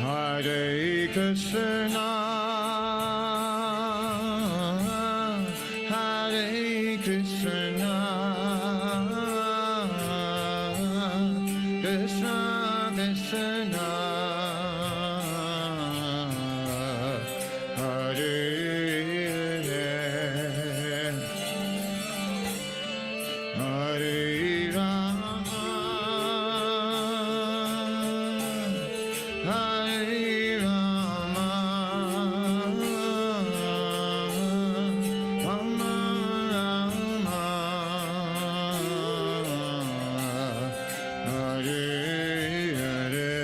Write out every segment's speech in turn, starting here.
Hare Krishna, Hare Krishna, Krishna Krishna, Hare Hare Rama, Hare Rama, Rama Rama, Hare Hare.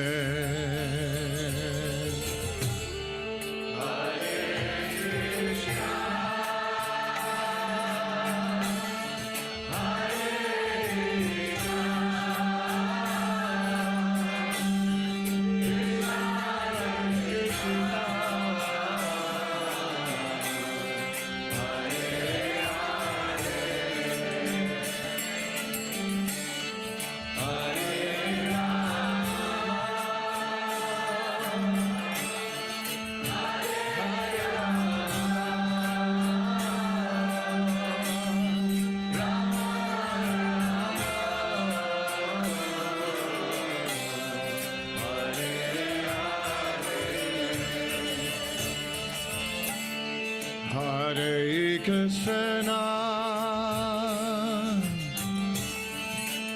Hare Krishna,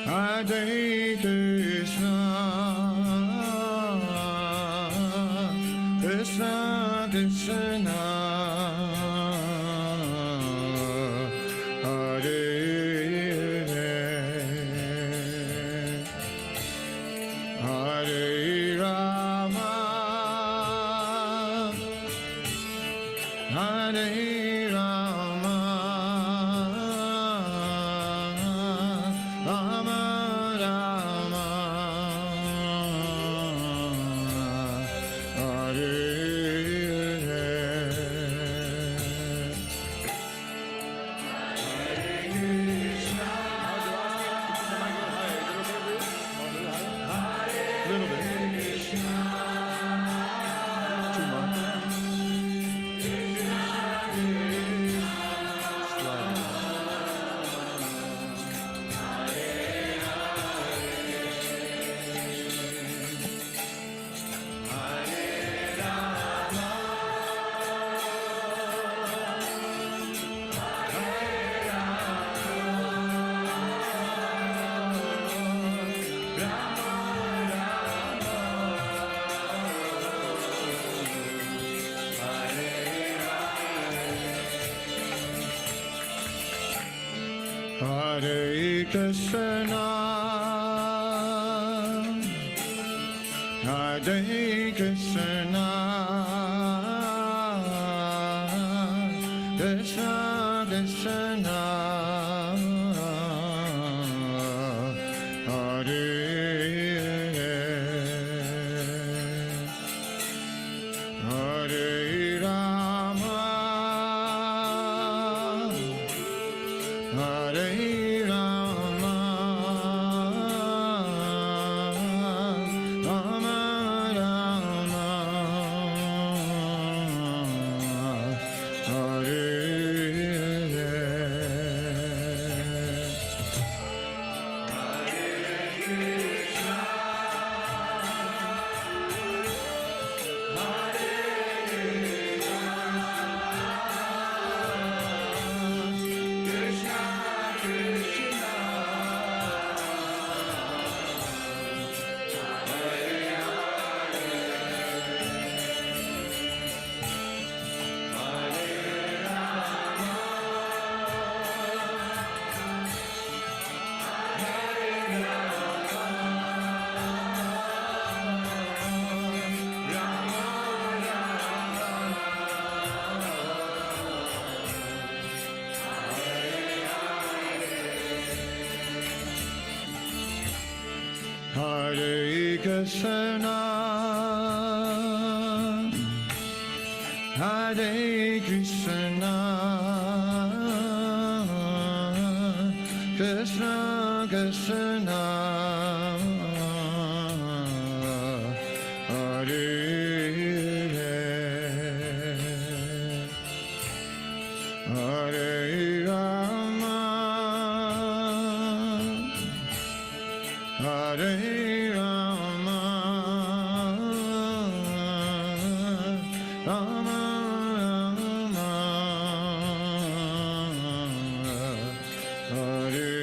Hare Krishna, Krishna Krishna, Hare Hare Rama, Hare Rama, Rama Rama, Hare little bit. Too much. Hare Krishna, Hare Krishna, Krishna Krishna, Hare Hare Rama, Hare Rama, Rama Rama, Hare Hare Krishna, Hare Krishna, Krishna Krishna, Hare Hare Rama, Rama Rama, Hare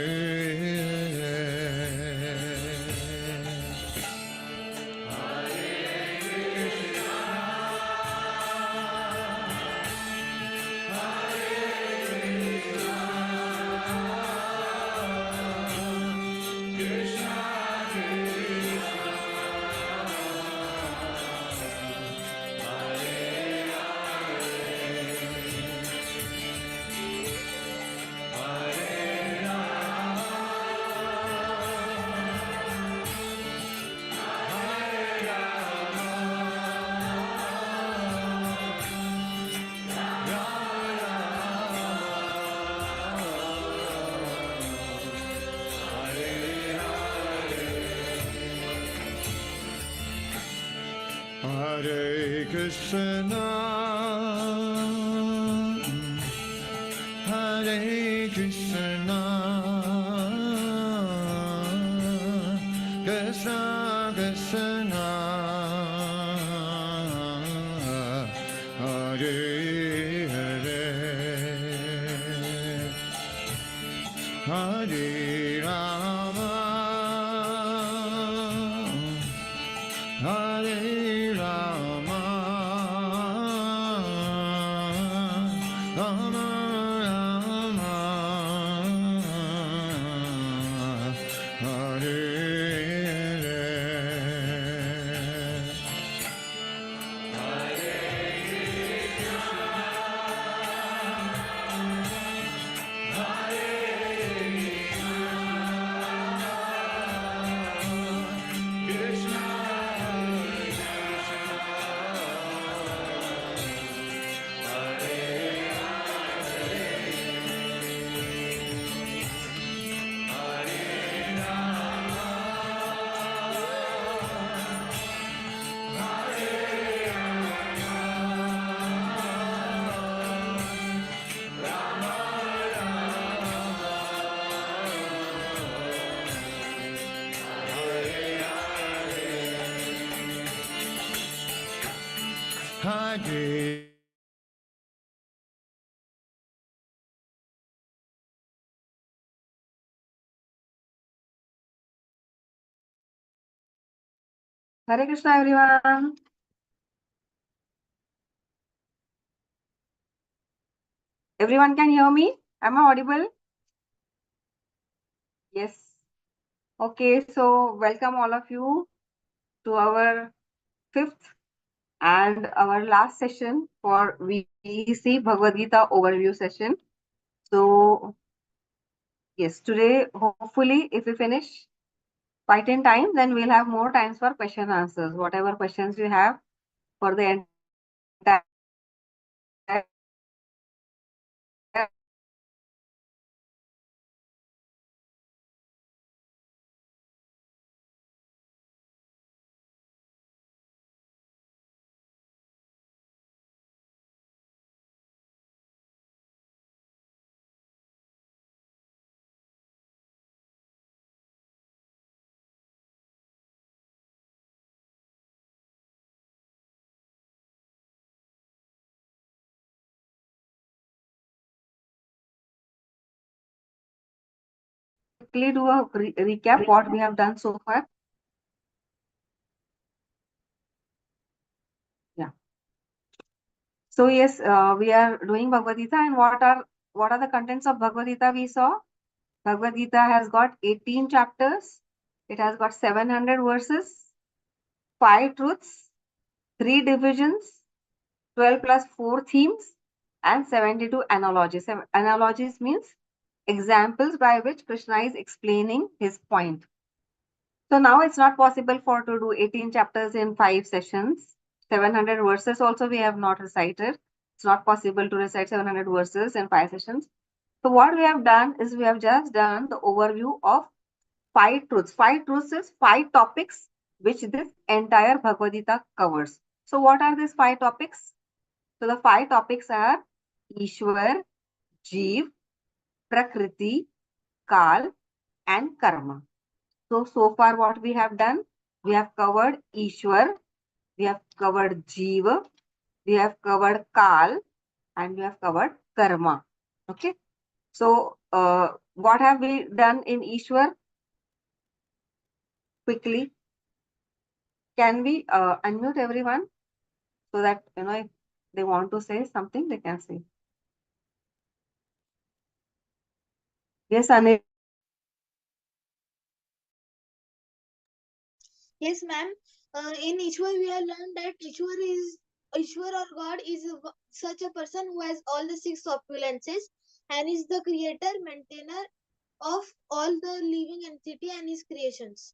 Hare Krishna, Hare Krishna, Krishna Krishna, Hare Hare, Hare Rama, Hare Rama, Rama Rama, Hare Hare Hare Krishna, everyone. Everyone can hear me? Am I audible? Yes. Okay, so welcome all of you to our fifth and our last session for VEC Bhagavad Gita overview session. So, yes, today, hopefully, if we finish quite in time, then we'll have more times for question and answers. Whatever questions you have for the entire quickly do a recap what we have done so far. Yeah. So yes, we are doing Bhagavad Gita, and what are the contents of Bhagavad Gita we saw? Bhagavad Gita has got 18 chapters. It has got 700 verses, 5 truths, 3 divisions, 12 plus 4 themes, and 72 analogies. Analogies means examples by which Krishna is explaining his point. So now it's not possible for to do 18 chapters in 5 sessions. 700 verses also we have not recited. It's not possible to recite 700 verses in 5 sessions. So what we have done is we have just done the overview of 5 truths. 5 truths is 5 topics which this entire Bhagavad Gita covers. So what are these 5 topics? So the 5 topics are Ishwar, Jeev, Prakriti, Kal, and Karma. So far what we have done, we have covered Ishwar, we have covered Jiva, we have covered Kal, and we have covered Karma. Okay. So what have we done in Ishwar? Quickly, can we unmute everyone so that if they want to say something, they can say. Yes, Anil. Yes, ma'am. In Ishwar, we have learned that Ishwar or God is such a person who has all the six opulences and is the creator, maintainer of all the living entity and his creations.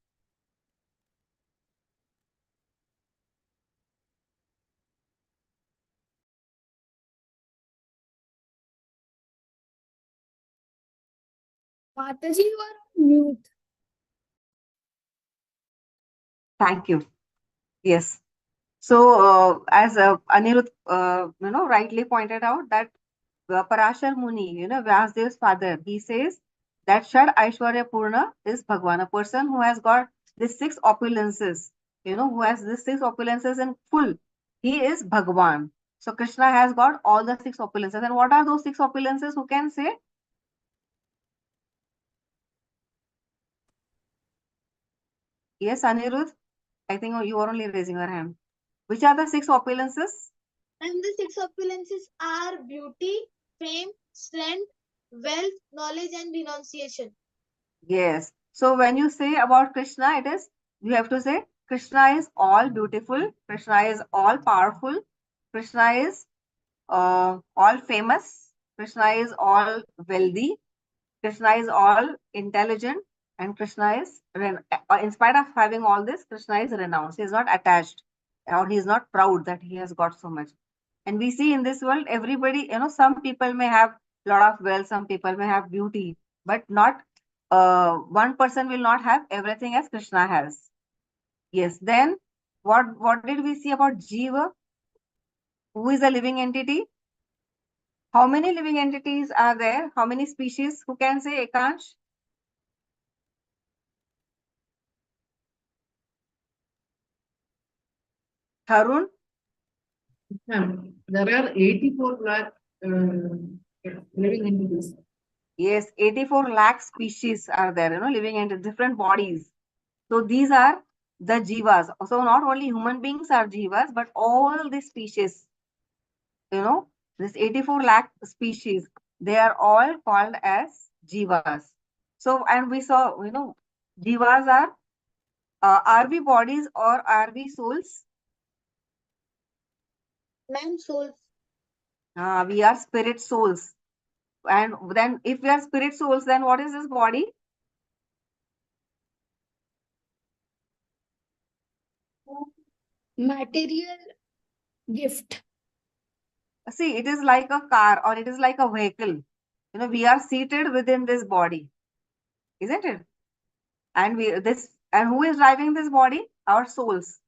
Mataji, you are on mute. Thank you. Yes. So as Anirudh, rightly pointed out that Parashar Muni, Vyasdev's father, he says that Shad Aishwarya Purna is Bhagwan, a person who has got these six opulences, who has these six opulences in full. He is Bhagwan. So Krishna has got all the six opulences. And what are those six opulences? Who can say? Yes, Anirudh. I think you are only raising your hand. Which are the six opulences? And the six opulences are beauty, fame, strength, wealth, knowledge, and renunciation. Yes. So when you say about Krishna, you have to say Krishna is all beautiful, Krishna is all powerful, Krishna is all famous, Krishna is all wealthy, Krishna is all intelligent, and Krishna is, in spite of having all this, Krishna is renounced. He is not attached, or he is not proud that he has got so much. And we see in this world, everybody, some people may have a lot of wealth, some people may have beauty, but not one person will not have everything as Krishna has. Yes. Then what did we see about Jiva? Who is a living entity? How many living entities are there? How many species? Who can say, Ekansh? Harun? There are 84 lakh living entities. Yes, 84 lakh species are there, living in different bodies. So these are the jivas. So not only human beings are jivas, but all the species, this 84 lakh species, they are all called as jivas. So, and we saw, jivas are we bodies or are we souls? Man, souls. We are spirit souls. And then if we are spirit souls, then what is this body? Material gift. See, it is like a car or it is like a vehicle. We are seated within this body, isn't it? And who is driving this body? Our souls.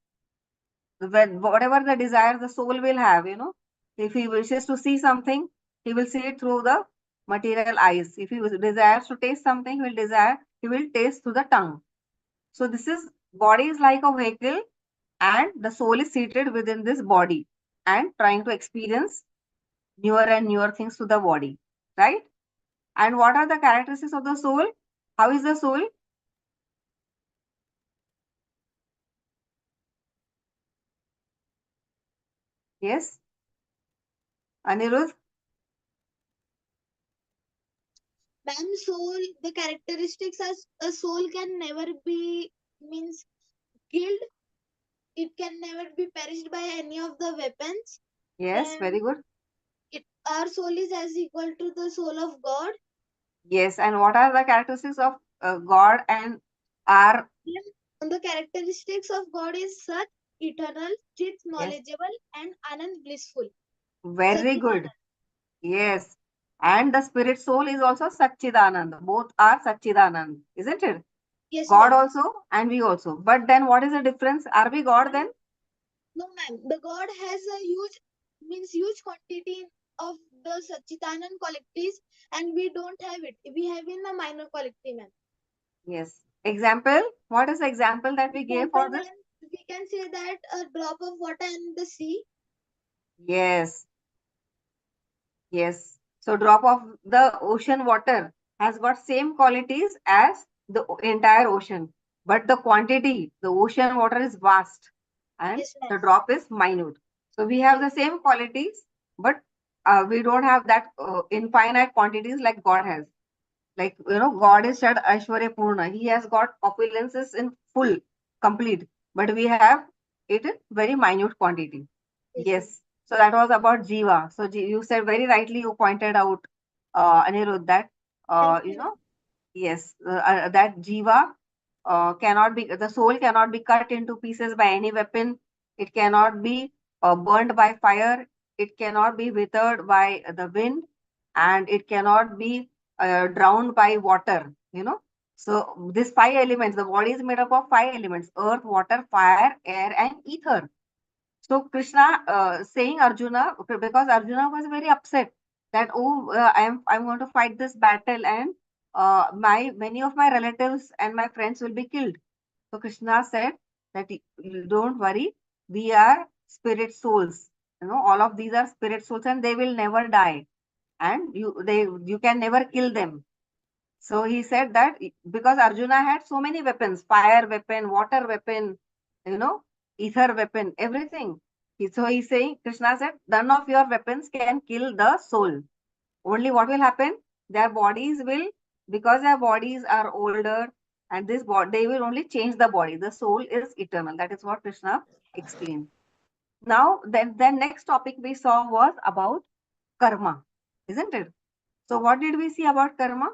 When whatever the desire the soul will have, if he wishes to see something, he will see it through the material eyes. If he desires to taste something, he will taste through the tongue. So this is body is like a vehicle, and the soul is seated within this body and trying to experience newer and newer things to the body, right? And what are the characteristics of the soul? How is the soul? Yes, Anirudh? Man, soul, the characteristics as a soul can never be means killed. It can never be perished by any of the weapons. Yes, Then very good. our soul is as equal to the soul of God. Yes, and what are the characteristics of God and our? And the characteristics of God is Sat, eternal, Chit, Yes, knowledgeable, and Anand, blissful. very good. Satchitanand. Yes, and the spirit soul is also Satchidanand. Both are Satchidanand, isn't it? Yes, God ma'am. also and we also. But then what is the difference? Are we God then? No, ma'am. The God has a huge quantity of the Satchitanand qualities, and we don't have it. We have in a minor quality, ma'am. Yes. Example? What is the example that we gave for this? We can say that a drop of water in the sea. Yes. Yes. So drop of the ocean water has got same qualities as the entire ocean, but the quantity, the ocean water is vast and Yes, ma'am. the drop is minute. So we have the same qualities, but we don't have that infinite quantities like God has. Like, God is said Aishwarya Purna. He has got opulences in full, complete, but we have it in very minute quantity. Yes, ma'am. Yes. So that was about Jiva. So you said very rightly, you pointed out, Anirudh, that, Thank you. yes, that Jiva cannot be, the soul cannot be cut into pieces by any weapon. It cannot be burned by fire. It cannot be withered by the wind, and it cannot be drowned by water. So these five elements, the body is made up of five elements: earth, water, fire, air, and ether. So Krishna saying Arjuna, because Arjuna was very upset that, oh, I'm going to fight this battle, and my many of my relatives and my friends will be killed. So Krishna said that, Don't worry, we are spirit souls. All of these are spirit souls, and they will never die, and you can never kill them. So he said that because Arjuna had so many weapons, fire weapon, water weapon, you know, ether weapon, everything. So he's saying, Krishna said, none of your weapons can kill the soul. Only what will happen? Their bodies will, because their bodies are older, and this body, they will only change the body. The soul is eternal. That is what Krishna explained. Now, then next topic we saw was about karma, isn't it? So what did we see about karma?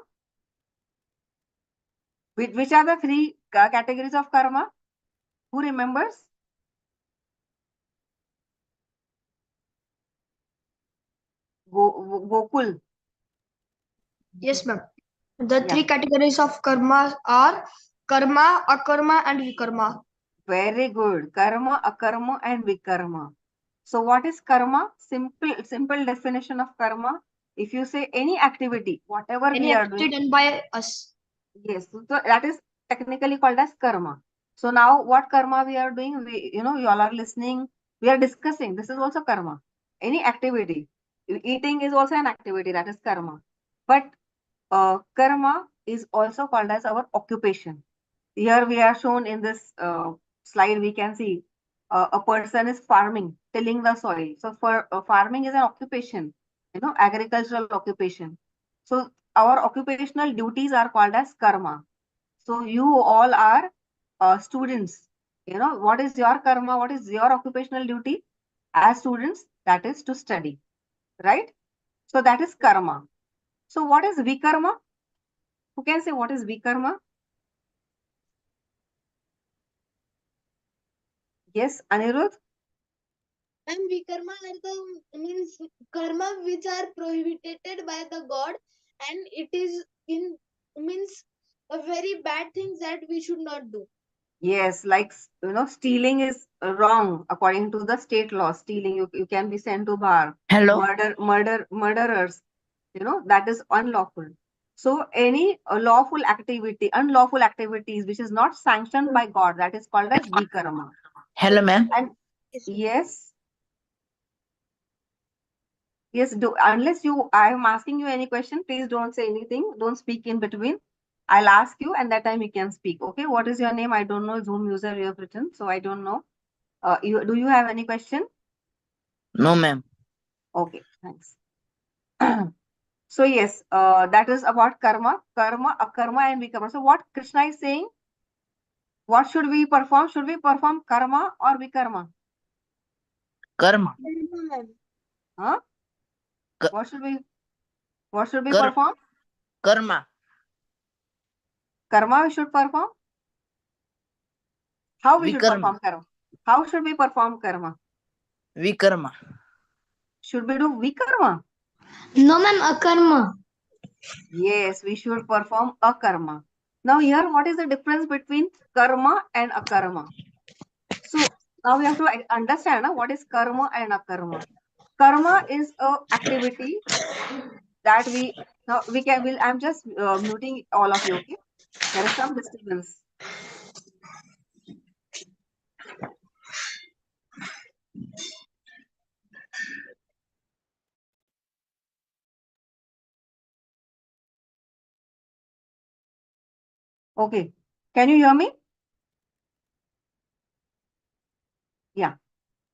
Which are the three categories of karma? Who remembers? Gokul. Yes, ma'am. The Yeah, three categories of karma are karma, akarma, and vikarma. very good. Karma, akarma, and vikarma. So what is karma? Simple definition of karma. If you say any activity, whatever Any we are activity doing, done by us. yes, so that is technically called as karma. So now what karma we are doing? You all are listening. We are discussing. This is also karma. Any activity. Eating is also an activity. That is karma. But karma is also called as our occupation. Here we are shown in this slide, we can see a person is farming, tilling the soil. So for farming is an occupation, agricultural occupation. So our occupational duties are called as karma. So you all are students. What is your karma? What is your occupational duty as students? That is to study, right? So that is karma. So what is vikarma? Who can say what is vikarma? Yes, Anirudh? And vikarma are the means karma which are prohibited by the God, and it is in means a very bad things that we should not do. Yes, like stealing is wrong according to the state law. Stealing, you can be sent to bar. Hello. Murderers, that is unlawful. So any unlawful activities which is not sanctioned by God, that is called as vikarma. Hello, ma'am. And yes, yes, unless I am asking you any question, please don't say anything. Don't speak in between. I'll ask you, and that time you can speak. Okay, what is your name? I don't know Zoom user you have written, so I don't know. Do you have any question? No, ma'am. Okay, thanks. So yes, that is about karma, akarma, and vikarma. So what Krishna is saying? What should we perform? Should we perform karma or vikarma? Karma. Huh? Ka- What should we Kar- perform? Karma. Karma we should perform. How we should Vikarma. perform karma? How should we perform karma? Vikarma. Should we do vikarma? No, ma'am, akarma. Yes, we should perform akarma. Now here, what is the difference between karma and akarma? So now we have to understand what is karma and akarma. Karma is a activity that we now we can will I'm just muting all of you. Okay, there is some disturbance. Okay. Can you hear me? Yeah.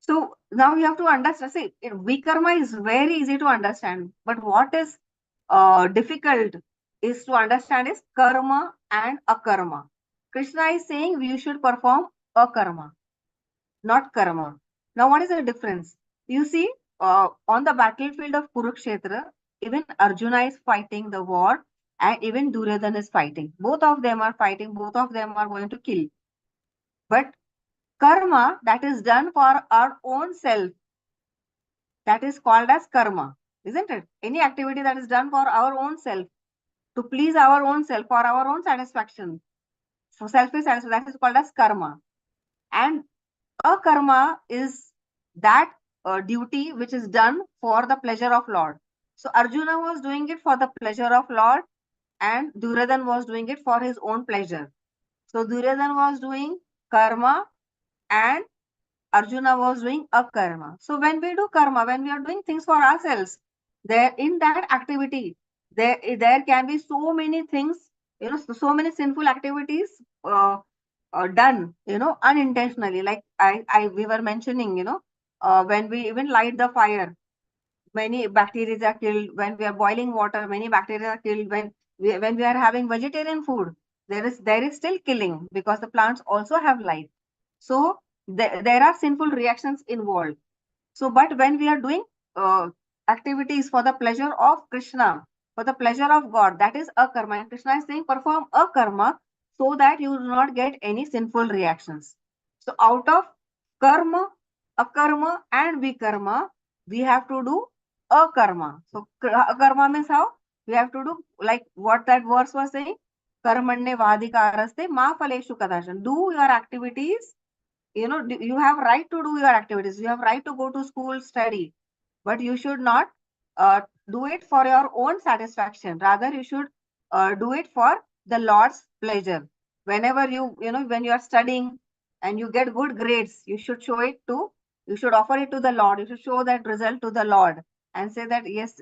So now you have to understand. See, Vikarma is very easy to understand, but what is difficult is to understand is karma and akarma. Krishna is saying you should perform akarma, not karma. Now, what is the difference? You see, on the battlefield of Kurukshetra, even Arjuna is fighting the war, and even Duryodhana is fighting. Both of them are fighting. Both of them are going to kill. But karma that is done for our own self, that is called as karma, isn't it? Any activity that is done for our own self, to please our own self, for our own satisfaction, for selfish satisfaction, that is called as karma. And akarma is that duty which is done for the pleasure of Lord. So Arjuna was doing it for the pleasure of Lord, and Duryodhana was doing it for his own pleasure. So Duryodhana was doing karma, and Arjuna was doing akarma. So when we do karma, when we are doing things for ourselves, there in that activity, there can be so many things, so many sinful activities done, unintentionally. Like we were mentioning, when we even light the fire, many bacteria are killed. When we are boiling water, many bacteria are killed. When we are having vegetarian food, there is still killing because the plants also have life. So there are sinful reactions involved. So, but when we are doing activities for the pleasure of Krishna, for the pleasure of God, that is a karma. And Krishna is saying perform a karma so that you do not get any sinful reactions. So, out of karma, akarma, and vikarma, we have to do a karma. So, karma means how? We have to do like what that verse was saying. Karmanye vadikaraste ma phaleshu kadashan. Do your activities, you have right to do your activities, you have right to go to school, study, but you should not do it for your own satisfaction. Rather, you should do it for the Lord's pleasure. Whenever when you are studying and you get good grades, you should offer it to the Lord. You should show that result to the Lord and say that, yes,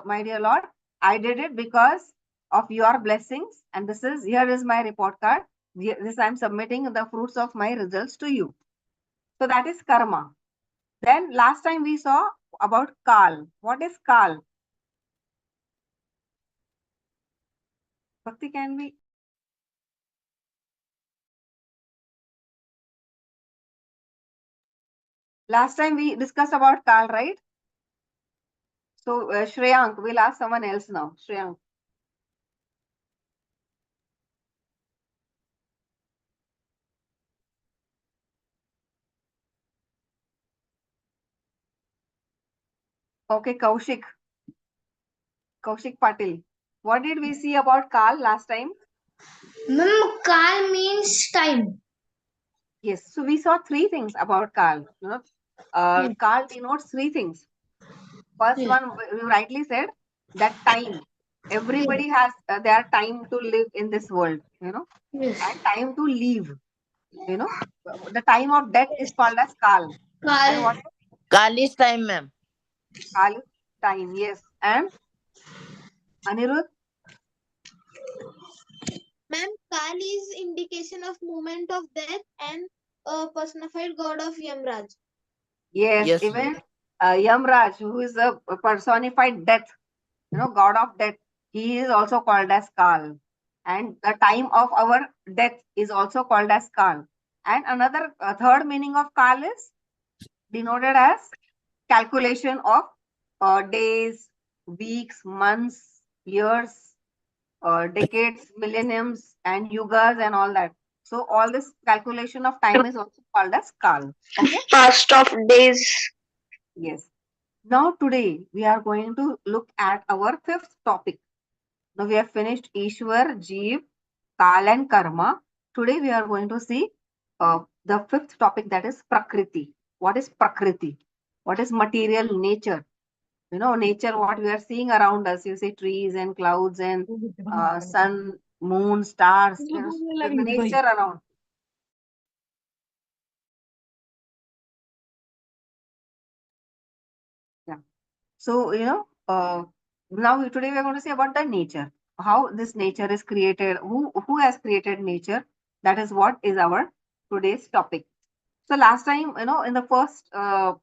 my dear Lord, I did it because of your blessings, and here is my report card. This I'm submitting the fruits of my results to you. So that is karma. Then last time we saw about Kal. What is Kal? Bhakti, can we? Last time we discussed about Kal, right? So Shreyank, we'll ask someone else now. Shreyank. Okay, Kaushik. Kaushik Patil. What did we see about Kal last time? Ma'am, Kal means time. Yes. So we saw three things about Kal. Yes. Kal denotes three things. First Yes. one, you rightly said that time. Everybody has their time to live in this world, Yes. and time to leave. You know, the time of death is called as Kal. And Kal. what is Kali's time, ma'am. Kal? Is time, yes. And Anirudh, Ma'am, Kali is indication of moment of death and a personified god of Yamraj. yes, Yes, ma'am. even Yamraj, who is a personified death, god of death, he is also called as Kal. And the time of our death is also called as Kal. And another third meaning of Kal is denoted as calculation of days, weeks, months, years, decades, millenniums, and yugas, and all that. So all this calculation of time is also called as Kal. Okay. Past of days. Yes. Now today we are going to look at our fifth topic. Now we have finished Ishwar, Jeev, Kal, and Karma. Today we are going to see the fifth topic, that is Prakriti. What is Prakriti? What is material nature? Nature, what we are seeing around us. You see trees and clouds and sun, moon, stars, the nature around. Yeah. So, now today we are going to see about the nature. how this nature is created, who has created nature. That is what is our today's topic. So last time, in the first uh,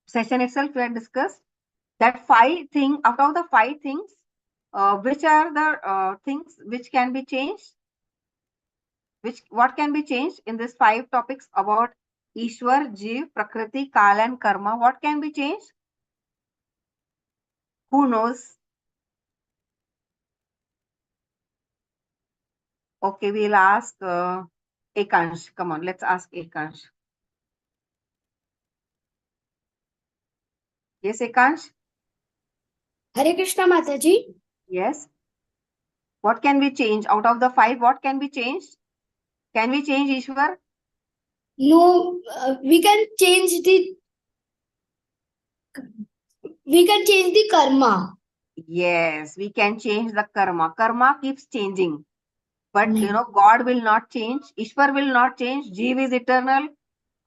session itself, we had discussed that out of the five things, which are the things which can be changed, what can be changed in these five topics about Ishwar, Jeev, Prakriti, Kal and Karma. What can be changed? Who knows? Okay, we'll ask Ekansh. Come on, let's ask Ekansh. Yes, Ekansh? Hare Krishna Mataji. Yes. What can we change? Out of the five, what can be changed? Can we change Ishwar? No, we can change the karma. Yes, we can change the karma. Karma keeps changing. But Hmm. God will not change. Ishwar will not change. Jeev is eternal.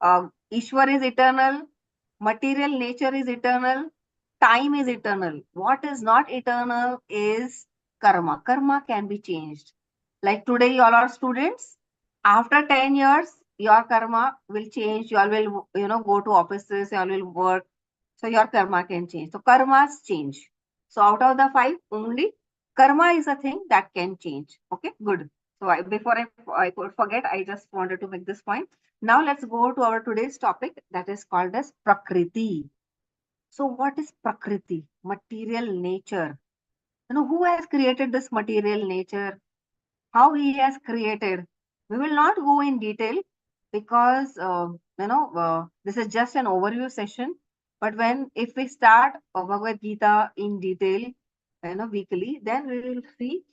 Ishwar is eternal. Material nature is eternal. Time is eternal. What is not eternal is karma. Karma can be changed. Like today, you all are students. After 10 years, your karma will change. You all will, go to offices. You all will work. So your karma can change. So karmas change. So out of the five, only karma is a thing that can change. Okay, good. So before I could forget, I just wanted to make this point. Now let's go to our today's topic, that is called as Prakriti. So what is Prakriti? Material nature. Who has created this material nature? How he has created? We will not go in detail because this is just an overview session. But if we start Bhagavad Gita in detail, weekly, then we will see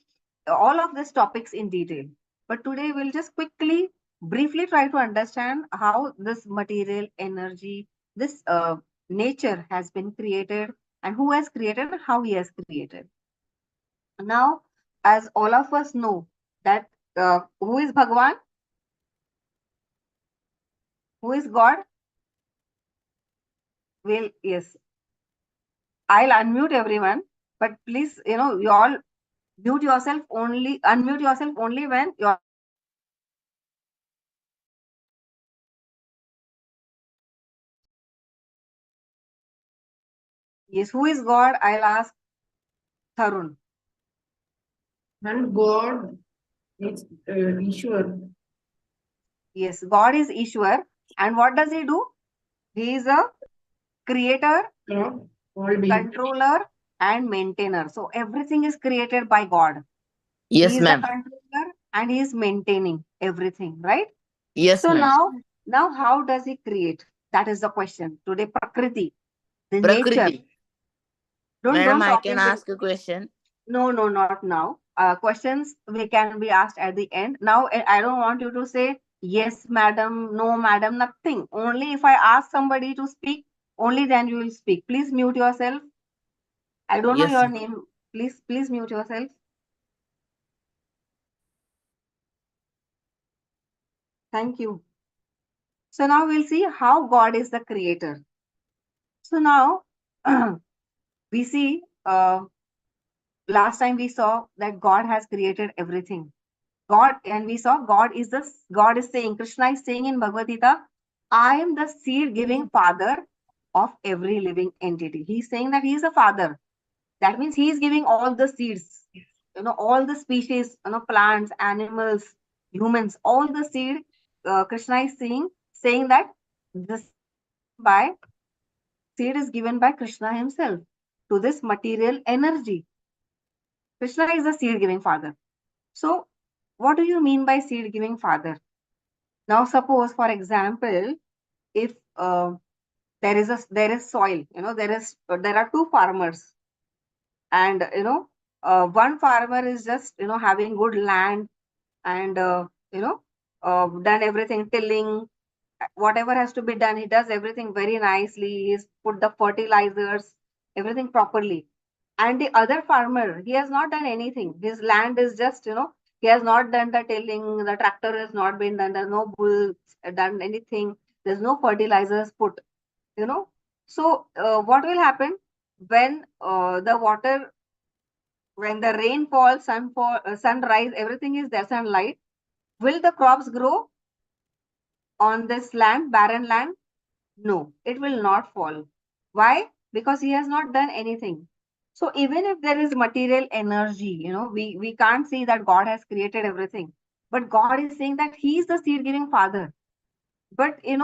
all of these topics in detail. But today we'll just quickly, briefly try to understand how this material energy, this nature has been created, and who has created and how he has created. Now, as all of us know that who is Bhagwan? Who is God? Well, yes, I'll unmute everyone, but please, you all unmute yourself only when you're. Yes, who is God? I'll ask Tharun. And God is Ishwar. Yes, God is Ishwar. And what does he do? He is a creator, Of all beings. controller, and maintainer. So everything is created by God. He Yes, is the ma'am. controller and he is maintaining everything, right? Yes, So ma'am. now how does he create? That is the question. Today, Prakriti, the nature. Prakriti. Don't Madam, I talk can in the. ask a question. No, no, not now. Questions we can be asked at the end. Now, I don't want you to say yes, madam, no, madam, nothing. Only if I ask somebody to speak, only then you will speak. Please mute yourself. I don't know Yes, your ma'am. name. Please mute yourself. Thank you. So now we'll see how God is the creator. So now we see, last time we saw that God has created everything. And we saw God is saying, Krishna is saying in Bhagavad Gita, I am the seed giving father of every living entity. He's saying that he is a father. That means he is giving all the seeds, all the species, plants, animals, humans, all the seed. Krishna is saying that the by seed is given by Krishna himself to this material energy. Krishna is the seed giving father. So, what do you mean by seed giving father? Now, suppose, for example, if there is soil, there are two farmers, and one farmer is just having good land and done everything, tilling, whatever has to be done, he does everything very nicely. He's put the fertilizers, everything properly. And the other farmer, he has not done anything. His land is just, he has not done the tilling, the tractor has not been done, there's no bull done anything, there's no fertilizers put, you know. So, what will happen when the water when the rain falls, sunrise, everything is there, sunlight, will the crops grow on this land, barren land? No, it will not fall. Why? Because he has not done anything. So even if there is material energy, we can't see that God has created everything. But God is saying that He is the seed giving Father. But if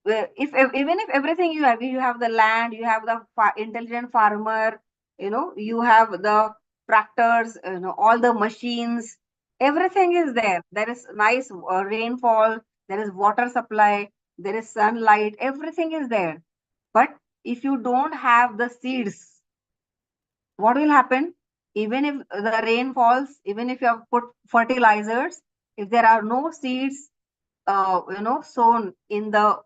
even if everything you have the land, you have the intelligent farmer, you have the tractors, all the machines, everything is there. There is nice rainfall, there is water supply, there is sunlight, everything is there. But if you don't have the seeds, what will happen? Even if the rain falls, even if you have put fertilizers, if there are no seeds, sown in the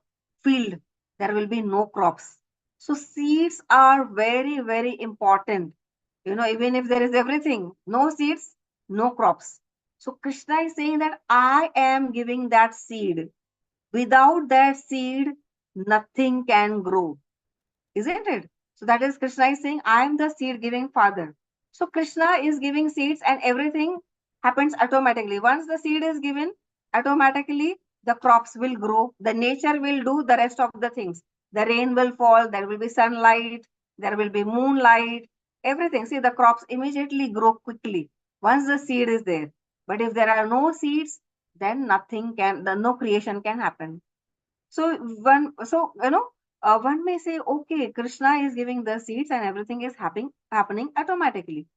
field, there will be no crops. So seeds are very, very important. Even if there is everything, no seeds, no crops. So Krishna is saying that I am giving that seed. Without that seed, nothing can grow, isn't it? So that is Krishna is saying, I am the seed giving father. So Krishna is giving seeds and everything happens automatically. Once the seed is given, automatically the crops will grow. The nature will do the rest of the things. The rain will fall, there will be sunlight, there will be moonlight, everything. See, the crops immediately grow quickly once the seed is there. But if there are no seeds, then no creation can happen. So one may say, okay, Krishna is giving the seeds and everything is happening automatically.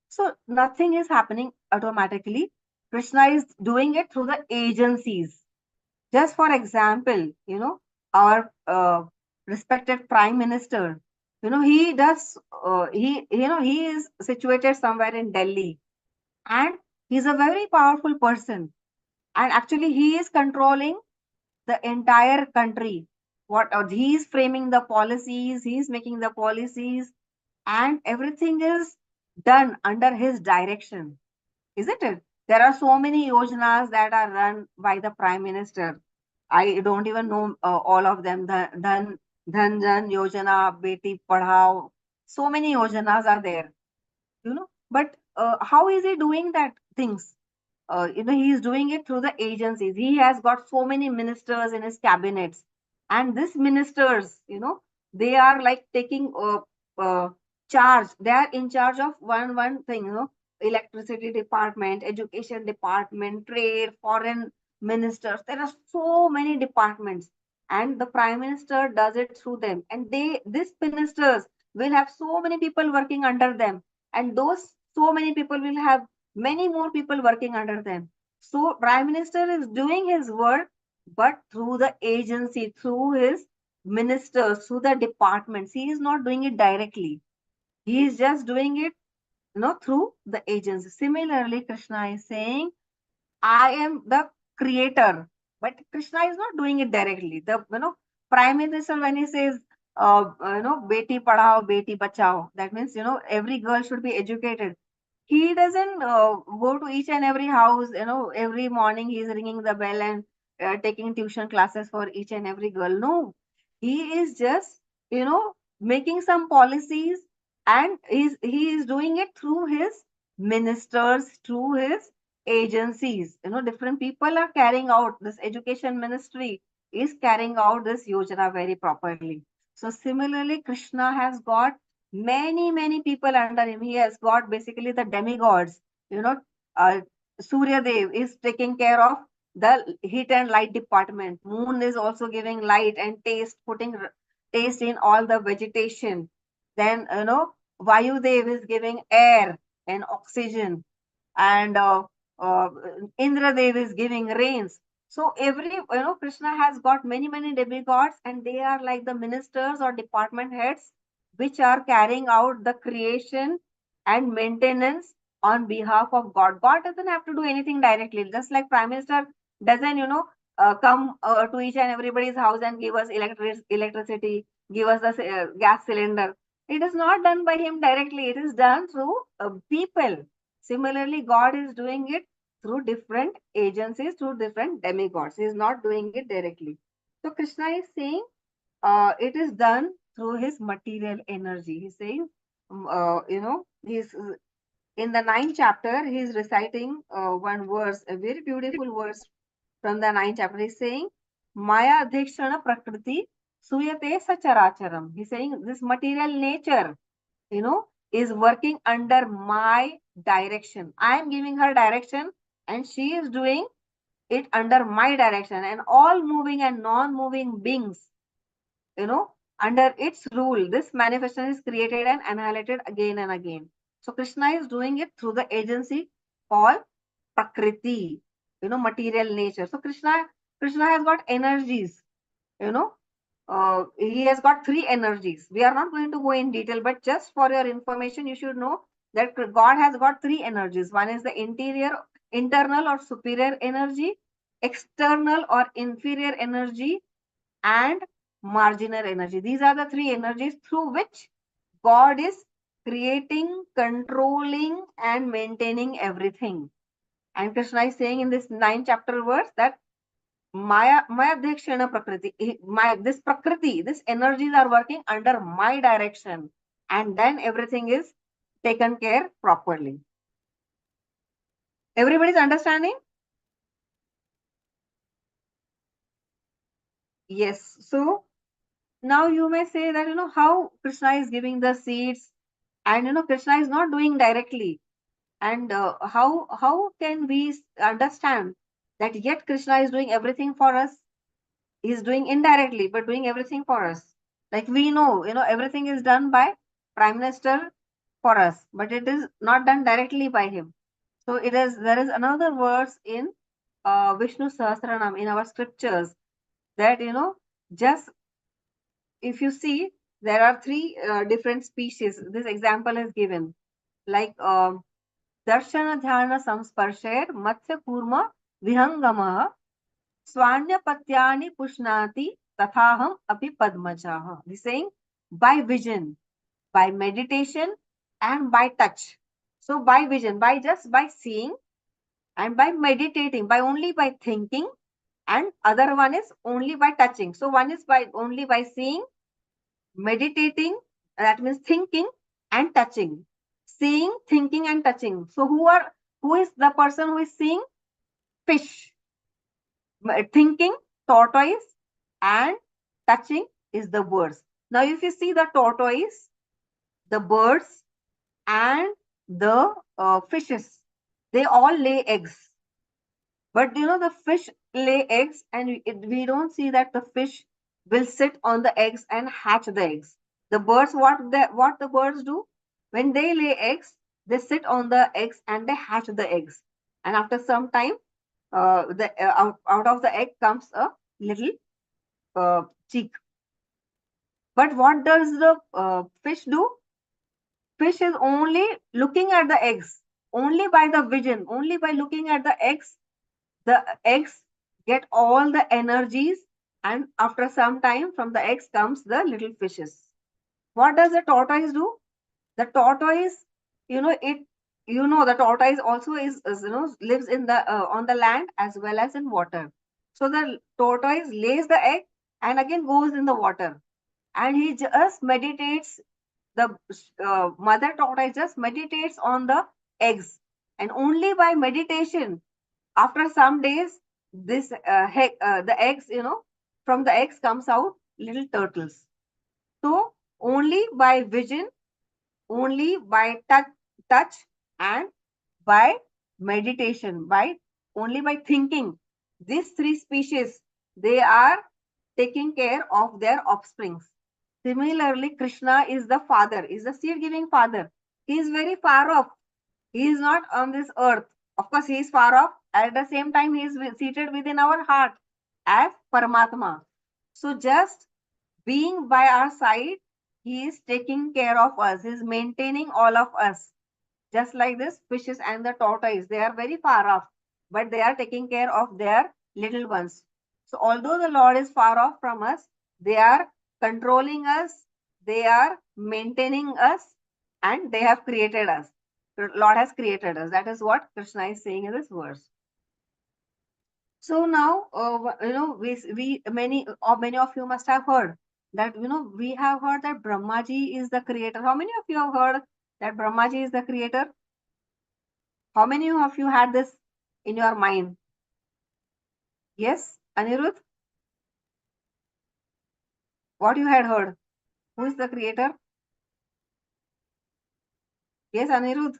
So nothing is happening automatically. Krishna is doing it through the agencies. Just for example, our respected Prime Minister, he does, he is situated somewhere in Delhi, and he's a very powerful person. And actually, he is controlling the entire country. What he is framing the policies, he is making the policies, and everything is done under his direction, isn't it? There are so many yojanas that are run by the Prime Minister. I don't even know all of them. The Dhan Jan Yojana, Beti Padhao, so many yojanas are there, But how is he doing that things? He is doing it through the agencies. He has got so many ministers in his cabinets, and these ministers, they are like taking charge. They are in charge of one thing, electricity department, education department, trade, foreign ministers. There are so many departments, and the prime minister does it through them. And these ministers will have so many people working under them, and those so many people will have many more people working under them. So Prime Minister is doing his work, but through the agency, through his ministers, through the departments. He is not doing it directly. He is just doing it, through the agency. Similarly, Krishna is saying, I am the creator, but Krishna is not doing it directly. The Prime Minister, when he says, Beti Padhao, Beti Bachao, that means every girl should be educated. He doesn't go to each and every house, every morning he's ringing the bell and taking tuition classes for each and every girl. No, he is just, making some policies, and he is doing it through his ministers, through his agencies. Different people are carrying out this education ministry is carrying out this yojana very properly. So similarly, Krishna has got many people under him. He has got basically the demigods. Uh, Surya Dev is taking care of the heat and light department. Moon is also giving light and taste, putting taste in all the vegetation. Then Vayu Dev is giving air and oxygen, and uh, Indra Dev is giving rains. So every Krishna has got many demigods, and they are like the ministers or department heads which are carrying out the creation and maintenance on behalf of God. God doesn't have to do anything directly. Just like Prime Minister doesn't, come to each and everybody's house and give us electricity, give us the gas cylinder. It is not done by him directly. It is done through people. Similarly, God is doing it through different agencies, through different demigods. He is not doing it directly. So Krishna is saying it is done through his material energy. He's saying, he's in the 9th chapter, he is reciting one verse, a very beautiful verse from the 9th chapter. He's saying, Maya adhikshana prakriti suyate sacharacharam. He's saying this material nature, is working under my direction. I am giving her direction and she is doing it under my direction. And all moving and non-moving beings, under its rule, this manifestation is created and annihilated again and again. So Krishna is doing it through the agency called Prakriti, material nature. So Krishna has got energies, you know, he has got three energies. We are not going to go in detail, but just for your information, you should know that God has got three energies. One is the internal or superior energy, external or inferior energy, and marginal energy. These are the three energies through which God is creating, controlling, and maintaining everything. And Krishna is saying in this 9th chapter verse that Maya Dhikshana Prakriti, this Prakriti, these energies are working under my direction, and then everything is taken care properly. Everybody's understanding? Yes. So now you may say that, how Krishna is giving the seeds, and, Krishna is not doing directly. And how can we understand that yet Krishna is doing everything for us? He is doing indirectly, but doing everything for us. Like we know, everything is done by Prime Minister for us, but it is not done directly by him. So there is another verse in Vishnu Sahasranam in our scriptures that, just if you see, there are three different species. This example is given, like Darshana Dhyana Samsparsher Matsya Kurma Vihangama Swanya Pushnati Tathaham Api Padmajaha. He's saying by vision, by meditation, and by touch. So by vision, by seeing, and by meditating, only by thinking, and other one is only by touching. So one is only by seeing, meditating, that means thinking and touching. Seeing, thinking, and touching. So who is the person who is seeing? Fish. Thinking, tortoise, and touching is the birds. Now if you see the tortoise, the birds, and the fishes, they all lay eggs. But the fish lay eggs, and we don't see that the fish will sit on the eggs and hatch the eggs. The birds, what the birds do? When they lay eggs, they sit on the eggs and they hatch the eggs. And after some time, out of the egg comes a little chick. But what does the fish do? Fish is only looking at the eggs, only by the vision, only by looking at the eggs get all the energies, and after some time from the eggs comes the little fishes. What does the tortoise do? The tortoise, the tortoise also is lives in the on the land as well as in water. So the tortoise lays the egg and again goes in the water, and he just meditates. The mother tortoise just meditates on the eggs, and only by meditation, after some days, the eggs, from the eggs comes out little turtles. So only by vision, only by touch, and by meditation, only by thinking, these three species, they are taking care of their offsprings. Similarly, Krishna is the father, is the seed giving father. He is very far off. He is not on this earth. Of course, he is far off. At the same time, he is seated within our heart as Paramatma. So just being by our side, he is taking care of us. He is maintaining all of us. Just like this fishes and the tortoise, they are very far off, but they are taking care of their little ones. So although the Lord is far off from us, they are controlling us, they are maintaining us, and they have created us. The Lord has created us. That is what Krishna is saying in this verse. So now, we many of you must have heard that, we have heard that Brahmaji is the creator. How many of you have heard that Brahmaji is the creator? How many of you had this in your mind? Yes, Anirudh? What you had heard? Who is the creator? Yes, Anirudh?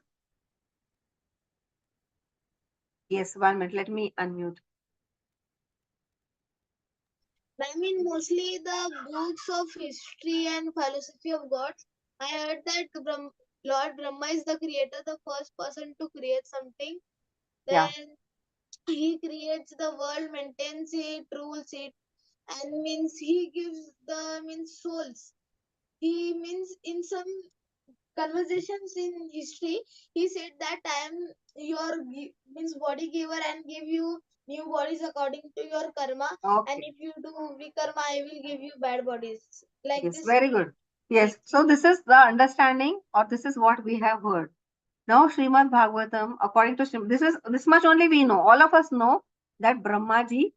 Yes, 1 minute. Let me unmute. I mean, mostly the books of history and philosophy of gods. I heard that Lord Brahma is the creator, the first person to create something. Yeah. Then he creates the world, maintains it, rules it, and means he gives the means souls. He means in some conversations in history, he said that I am your means body giver and give you new bodies according to your karma. And Okay. if you do vikarma, I will give you bad bodies. Like Yes, this, very good. Yes. teach. So this is the understanding, or this is what we have heard. Now, Srimad Bhagavatam, according to this much only we know. All of us know that Brahmaji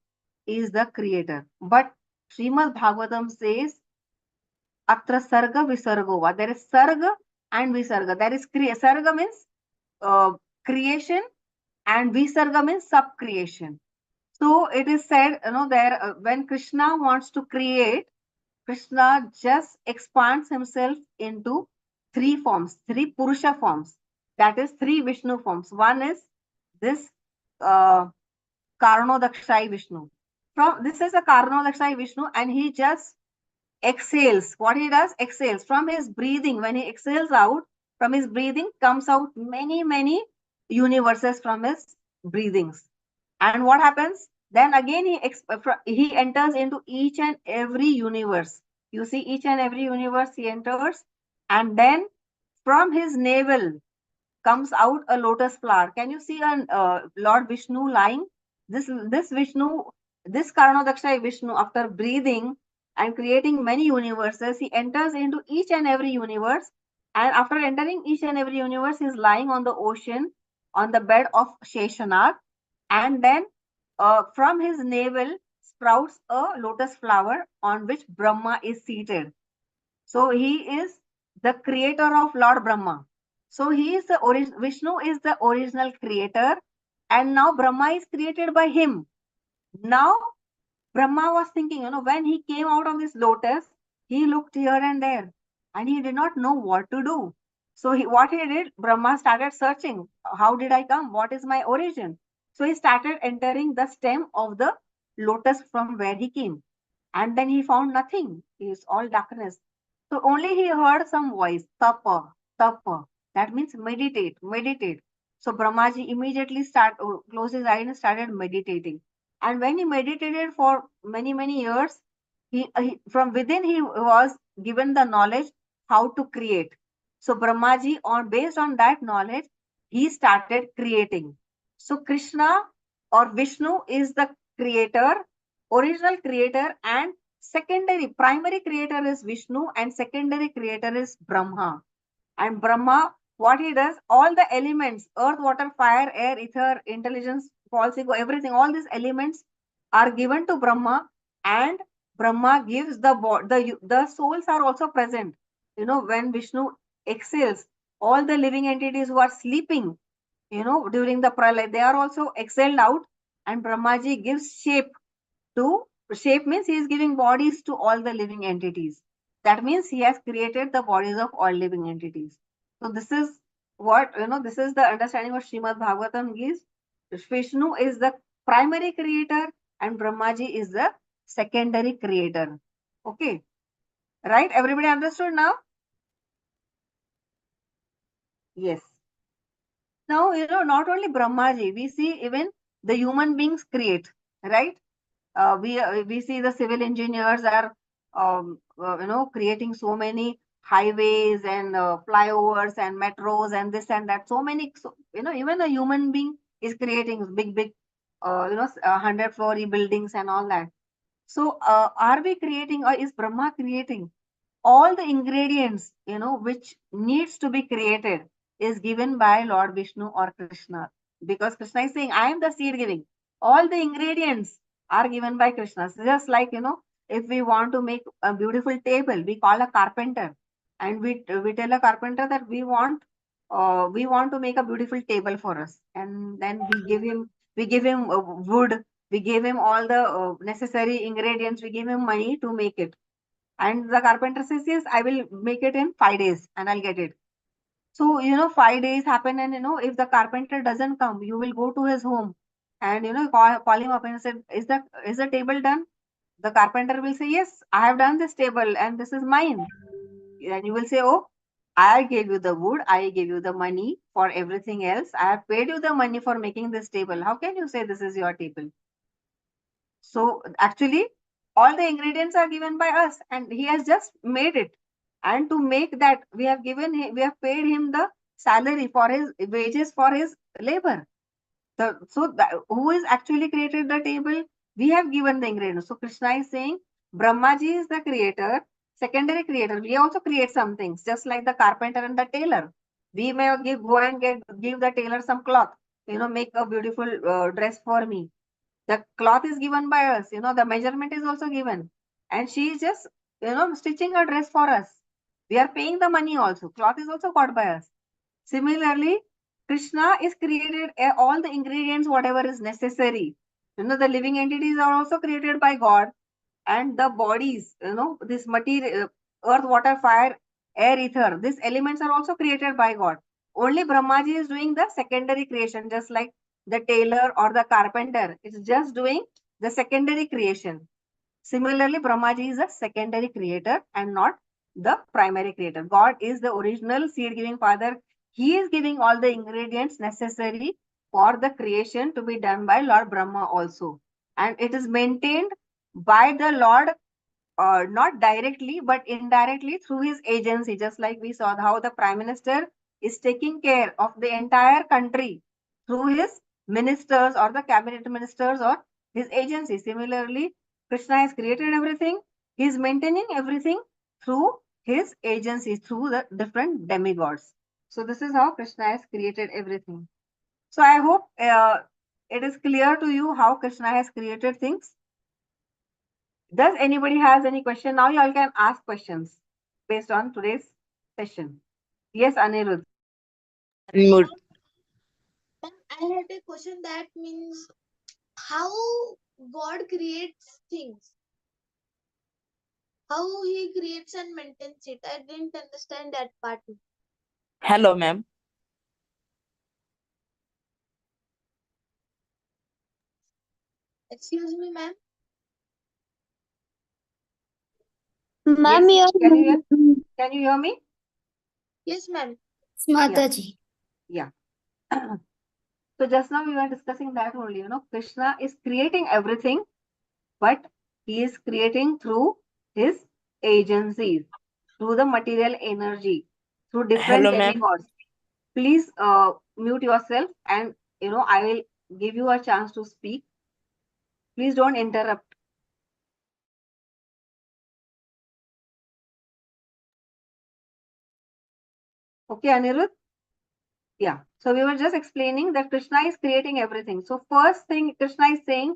is the creator. But Srimad Bhagavatam says, Atra Sarga Visargova. There is Sarga and Visarga. There is Sarga means creation, and Visarga means sub-creation. So it is said, there when Krishna wants to create, Krishna just expands himself into three forms, three Purusha forms. That is three Vishnu forms. One is this uh, Karnodakshai Vishnu. From this is a Karnodakshai Vishnu, and he just exhales. What he does, exhales from his breathing. When he exhales out, from his breathing comes out many universes from his breathings. And what happens? Then again he enters into each and every universe. You see, each and every universe he enters, and then from his navel comes out a lotus flower. Can you see a Lord Vishnu lying? This Vishnu, this Karanodakshai Vishnu, after breathing and creating many universes, he enters into each and every universe. And after entering each and every universe, he is lying on the ocean on the bed of Sheshanag. And then from his navel sprouts a lotus flower on which Brahma is seated. So he is the creator of Lord Brahma. So he is the Vishnu is the original creator, and now Brahma is created by him. Now Brahma was thinking, when he came out of this lotus, he looked here and there, and he did not know what to do. So what he did, Brahma started searching. How did I come? What is my origin? So he started entering the stem of the lotus from where he came, and then he found nothing. It is all darkness. So only he heard some voice, tapa, tapa. That means meditate, meditate. So Brahmaji immediately closed his eyes and started meditating. And when he meditated for many years, from within he was given the knowledge how to create. So Brahmaji, based on that knowledge, he started creating. So Krishna or Vishnu is the creator, original creator, and primary creator is Vishnu, and secondary creator is Brahma. And Brahma, what he does, all the elements, earth, water, fire, air, ether, intelligence, false ego, everything, all these elements are given to Brahma, and Brahma gives the souls are also present. When Vishnu exhales, all the living entities who are sleeping, during the pralay, they are also exhaled out, and Brahmaji gives shape means he is giving bodies to all the living entities. That means he has created the bodies of all living entities. So this is what, this is the understanding of Srimad Bhagavatam gives. Vishnu is the primary creator and Brahmaji is the secondary creator. Okay. Right? Everybody understood now? Yes. Now, not only Brahmaji, we see even the human beings create, right? We see the civil engineers are creating so many highways and flyovers and metros and this and that, so many, even a human being is creating big 100-floor buildings and all that. So are we creating, or is Brahma creating? All the ingredients which needs to be created is given by Lord Vishnu or Krishna, because Krishna is saying, I am the seed giving. All the ingredients are given by Krishna. So just like, if we want to make a beautiful table, we call a carpenter, and we tell a carpenter that we want we want to make a beautiful table for us, and then we give him wood, we give him all the necessary ingredients, we give him money to make it. And the carpenter says, yes, I will make it in 5 days and I'll get it. So, 5 days happen, and if the carpenter doesn't come, you will go to his home and call him up and say, is the table done? The carpenter will say, yes, I have done this table and this is mine. And you will say, oh, I gave you the wood, I gave you the money for everything else. I have paid you the money for making this table. How can you say this is your table? So actually, all the ingredients are given by us, and he has just made it. And to make that, we have paid him the salary for his wages for his labor. Who is actually created the table? We have given the ingredients. So Krishna is saying Brahmaji is the creator, secondary creator. We also create some things, just like the carpenter and the tailor. We may go and give the tailor some cloth, make a beautiful dress for me. The cloth is given by us, the measurement is also given. And she is just, stitching a dress for us. We are paying the money also. Cloth is also got by us. Similarly, Krishna is created all the ingredients, whatever is necessary. The living entities are also created by God, and the bodies, this material, earth, water, fire, air, ether, these elements are also created by God. Only Brahmaji is doing the secondary creation, just like the tailor or the carpenter is just doing the secondary creation. Similarly, Brahmaji is a secondary creator and not the primary creator. God is the original seed giving father. He is giving all the ingredients necessary for the creation to be done by Lord Brahma also. And it is maintained by the Lord, not directly, but indirectly through his agency. Just like we saw how the Prime Minister is taking care of the entire country through his ministers or the cabinet ministers or his agency. Similarly, Krishna has created everything. He is maintaining everything through his agency, through the different demigods. So this is how Krishna has created everything. So I hope it is clear to you how Krishna has created things. Does anybody has any question? Now you all can ask questions based on today's session. Yes, Anirudh. Unmute. Ma'am, I had a question that means how God creates things. How he creates and maintains it. I didn't understand that part. Hello, ma'am. Excuse me, ma'am. Ma'am, Yes. your Can you hear me? Yes, ma'am. Mataji. Yeah. So just now we were discussing that only, Krishna is creating everything, but he is creating through his agencies, through the material energy, through different Hello, ma'am. demigods. Please mute yourself, and I will give you a chance to speak. Please don't interrupt. Okay, Anirudh? Yeah. So we were just explaining that Krishna is creating everything. So first thing Krishna is saying,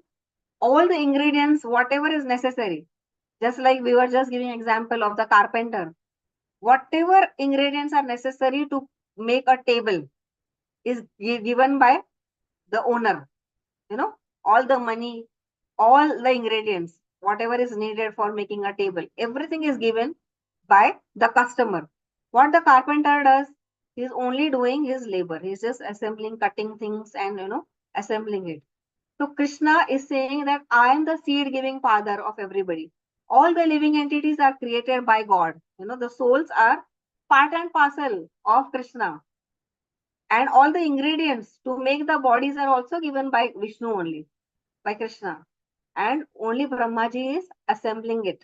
all the ingredients, whatever is necessary, just like we were just giving example of the carpenter, whatever ingredients are necessary to make a table is given by the owner. All the money, all the ingredients, whatever is needed for making a table, everything is given by the customer. What the carpenter does, he's only doing his labor. He's just assembling, cutting things and assembling it. So Krishna is saying that I am the seed giving father of everybody. All the living entities are created by God. The souls are part and parcel of Krishna. And all the ingredients to make the bodies are also given by Vishnu only, by Krishna. And only Brahmaji is assembling it.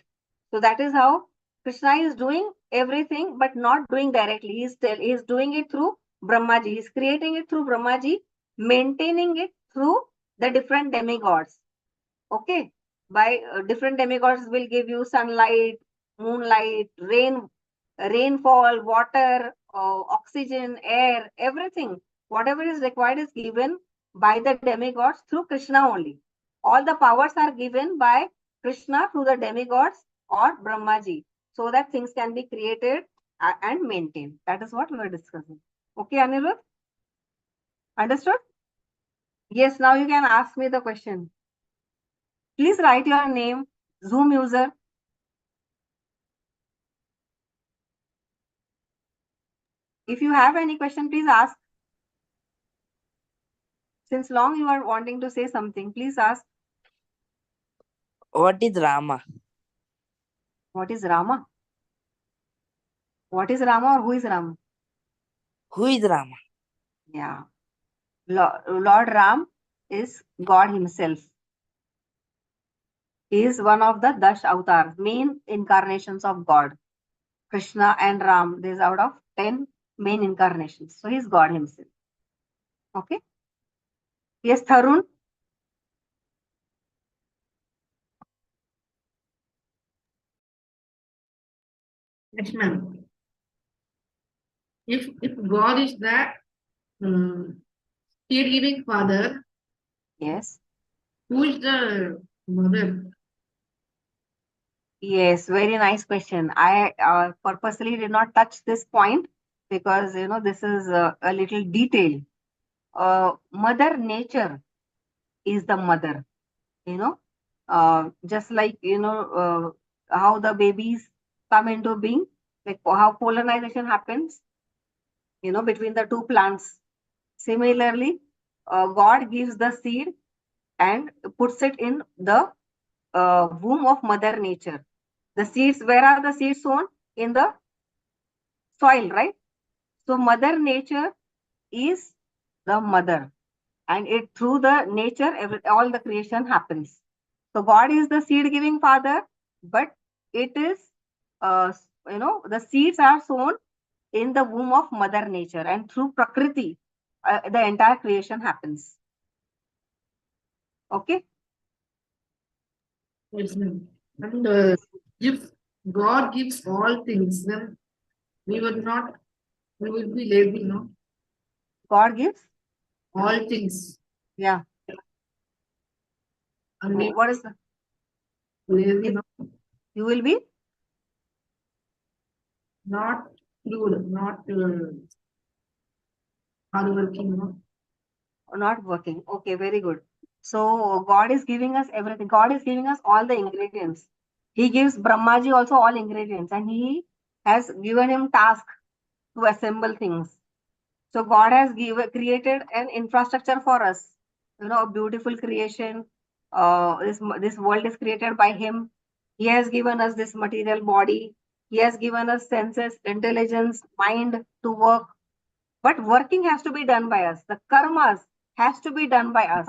So that is how Krishna is doing everything, but not doing directly. He is doing it through Brahmaji. He is creating it through Brahmaji, maintaining it through the different demigods. Okay, by different demigods will give you sunlight, moonlight, rainfall, water, oxygen, air, everything. Whatever is required is given by the demigods through Krishna only. All the powers are given by Krishna through the demigods or Brahmaji, so that things can be created and maintained. That is what we were discussing. Okay, Anirudh? Understood? Yes, now you can ask me the question. Please write your name, Zoom user. If you have any question, please ask. Since long you are wanting to say something, please ask. What is Rama? What is Rama? What is Rama or who is Rama? Who is Rama? Yeah. Lord Ram is God himself. He is one of the Dash avatars, main incarnations of God. Krishna and Ram, these out of 10 main incarnations. So he is God himself. Okay. Yes, Tharun. Yes, ma'am. If God is the seed-giving father, Yes. who is the mother? Yes, very nice question. I purposely did not touch this point because this is a little detail. Mother Nature is the mother. Just like how the babies come into being, like how pollination happens, between the two plants. Similarly, God gives the seed and puts it in the womb of Mother Nature. The seeds, where are the seeds sown? In the soil, right? So Mother Nature is the mother, and it through the nature, all the creation happens. So God is the seed giving father, but it is, the seeds are sown in the womb of Mother Nature, and through Prakriti, the entire creation happens. Okay. Yes, ma'am. And if God gives all things, then we would not, we will be lazy, no? God gives. All things. Yeah. And we What is the? lazy, no? You will be Not good, not hardworking, no? not working. Okay, very good. So God is giving us everything. God is giving us all the ingredients. He gives Brahmaji also all ingredients, and he has given him task to assemble things. So God has created an infrastructure for us. A beautiful creation. This world is created by Him. He has given us this material body. He has given us senses, intelligence, mind to work. But working has to be done by us. The karmas has to be done by us.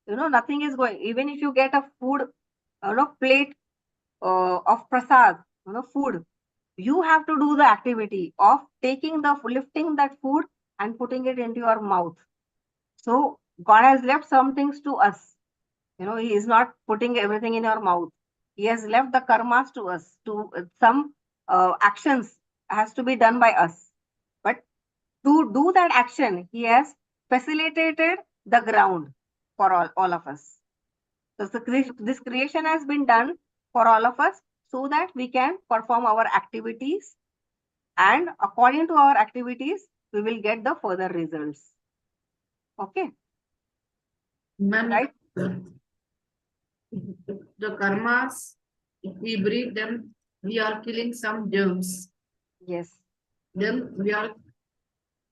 Nothing is going. Even if you get a food, plate of prasad, food, you have to do the activity of lifting that food and putting it into your mouth. So God has left some things to us. He is not putting everything in your mouth. He has left the karmas to us. To some actions has to be done by us. But to do that action, He has facilitated the ground for all of us. So this creation has been done for all of us so that we can perform our activities, and according to our activities, we will get the further results. Okay, Ma'am, right? the karmas, if we breathe them, we are killing some germs. Yes. Then we are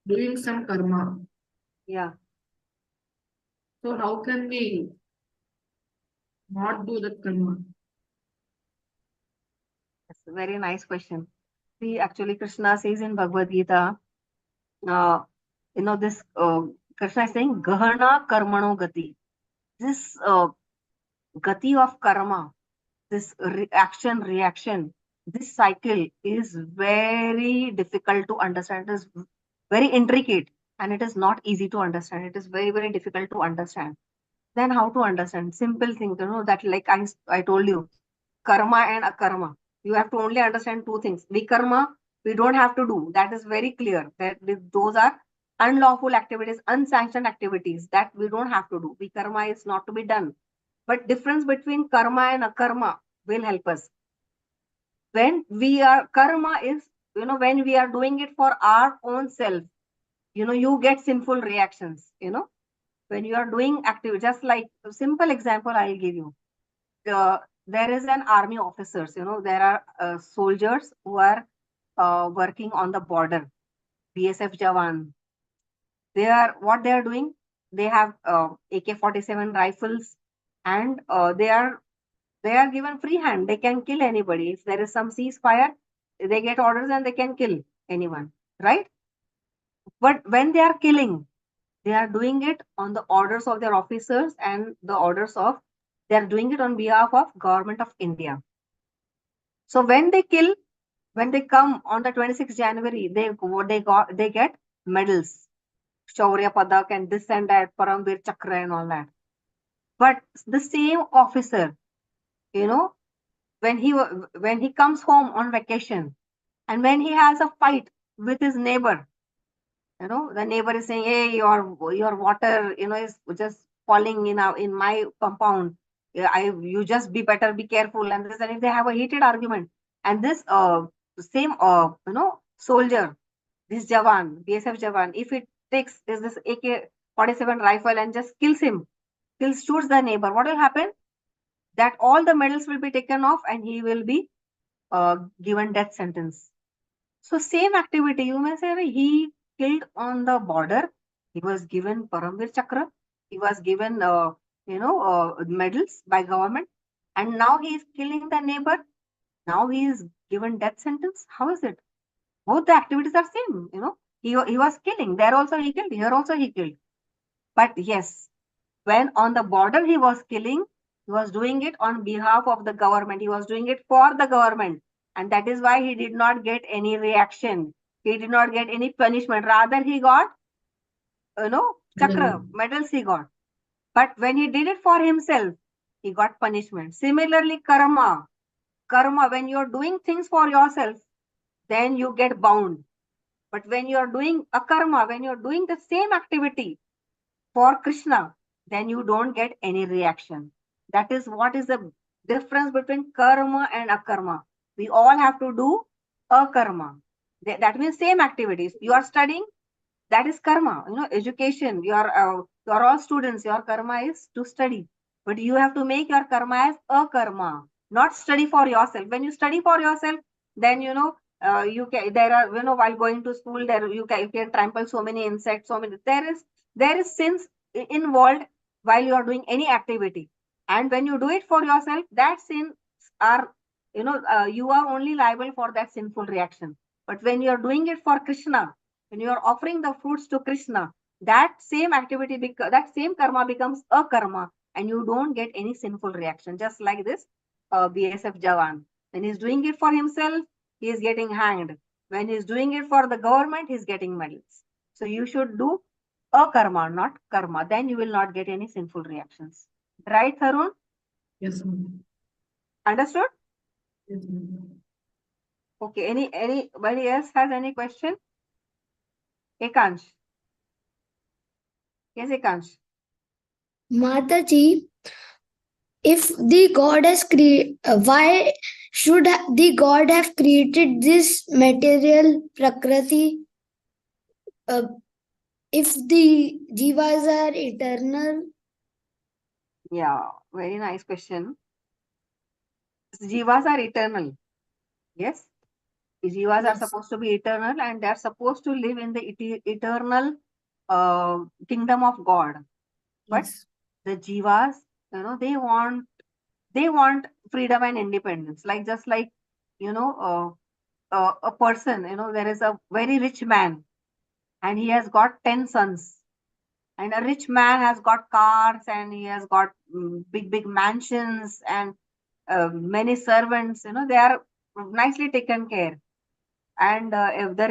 doing some karma. Yeah. So how can we not do that karma? That's a very nice question. See, actually, Krishna says in Bhagavad Gita, uh, this Krishna is saying, Gahana Karmano Gati. This Gati of karma, this action reaction, this cycle is very difficult to understand. It is very intricate, and it is not easy to understand. It is very, very difficult to understand. Then how to understand? Simple things, that like I told you, karma and akarma. You have to only understand two things. Vikarma, we don't have to do. That is very clear. That those are unlawful activities, unsanctioned activities that we don't have to do. Vikarma is not to be done. But difference between karma and akarma will help us. When we are karma is, when we are doing it for our own self. you get sinful reactions, when you are doing active, just like a simple example I'll give you. There is an army officers, there are soldiers who are working on the border, BSF Jawan. What they are doing, they have AK-47 rifles, and they are given free hand. They can kill anybody. If there is some ceasefire, they get orders and they can kill anyone, right? But when they are killing, they are doing it on the orders of their officers and the orders of, they are doing it on behalf of government of India. So when they kill, when they come on the 26th January, they get medals, Shaurya Padak and this and that, Paramvir Chakra and all that. But the same officer, you know, when he comes home on vacation and when he has a fight with his neighbor, the neighbor is saying, hey, your water, is just falling in my compound. Yeah, you just be better, be careful. And this, and if they have a heated argument, and this same soldier, this Jawan, BSF Jawan, if it takes this AK-47 rifle and just shoots the neighbor, what will happen? That all the medals will be taken off and he will be given death sentence. So same activity, you may say he killed on the border. He was given Paramvir Chakra. He was given, medals by government. And now he is killing the neighbor. Now he is given death sentence. How is it? Both the activities are same, He was killing. There also he killed. Here also he killed. But yes, when on the border he was killing, he was doing it on behalf of the government. He was doing it for the government. And that is why he did not get any reaction. He did not get any punishment. Rather, he got, chakra, medals he got. But when he did it for himself, he got punishment. Similarly, karma. Karma, when you're doing things for yourself, then you get bound. But when you're doing a karma, when you're doing the same activity for Krishna, then you don't get any reaction. That is what is the difference between karma and akarma. We all have to do a karma. That means same activities. You are studying, that is karma. Education. You are all students. Your karma is to study, but you have to make your karma as a karma, not study for yourself. When you study for yourself, then you can. There are while going to school, there you can trample so many insects. So many there is sins involved while you are doing any activity, and when you do it for yourself, that sins are you are only liable for that sinful reaction. But when you are doing it for Krishna, when you are offering the fruits to Krishna, that same activity, that same karma becomes a karma, and you don't get any sinful reaction. Just like this BSF Jawan, when he's doing it for himself, he is getting hanged. When he's doing it for the government, he's getting medals. So you should do a karma, not karma. Then you will not get any sinful reactions. Right, Harun? Yes, ma'am. Understood? Yes, ma'am. Okay. Anybody else has any question? Ekansh. Yes, Ekansh. Mataji, if the God has created, why should the God have created this material Prakriti? If the jivas are eternal, Yeah, very nice question. Jivas are eternal. Yes, jivas are yes, supposed to be eternal and they are supposed to live in the eternal kingdom of God. But yes, the jivas, they want freedom and independence. Like just like a person, there is a very rich man and he has got 10 sons. And a rich man has got cars and he has got big mansions and many servants. They are nicely taken care. And if the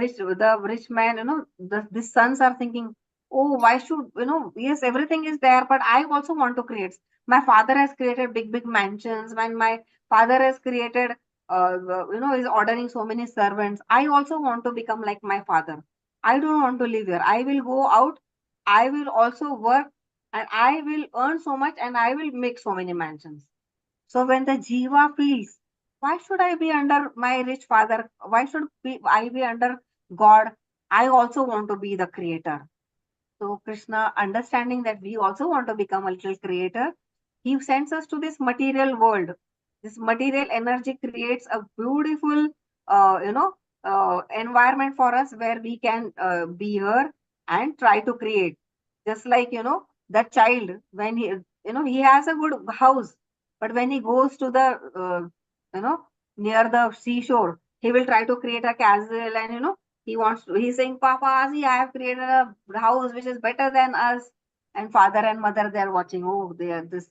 rich man, the sons are thinking, oh, why should, yes, everything is there, but I also want to create. My father has created big mansions. When my father has created, is ordering so many servants, I also want to become like my father. I don't want to live here. I will go out. I will also work and I will earn so much and I will make so many mansions. So when the jiva feels, why should I be under my rich father? Why should I be under God? I also want to be the creator. So Krishna, understanding that we also want to become a little creator, he sends us to this material world. This material energy creates a beautiful, environment for us where we can be here and try to create. Just like, the child, when he has a good house, but when he goes to the, near the seashore, he will try to create a castle, and, he's saying, Papa, see, I have created a house which is better than us. And father and mother, they are watching. Oh, they are this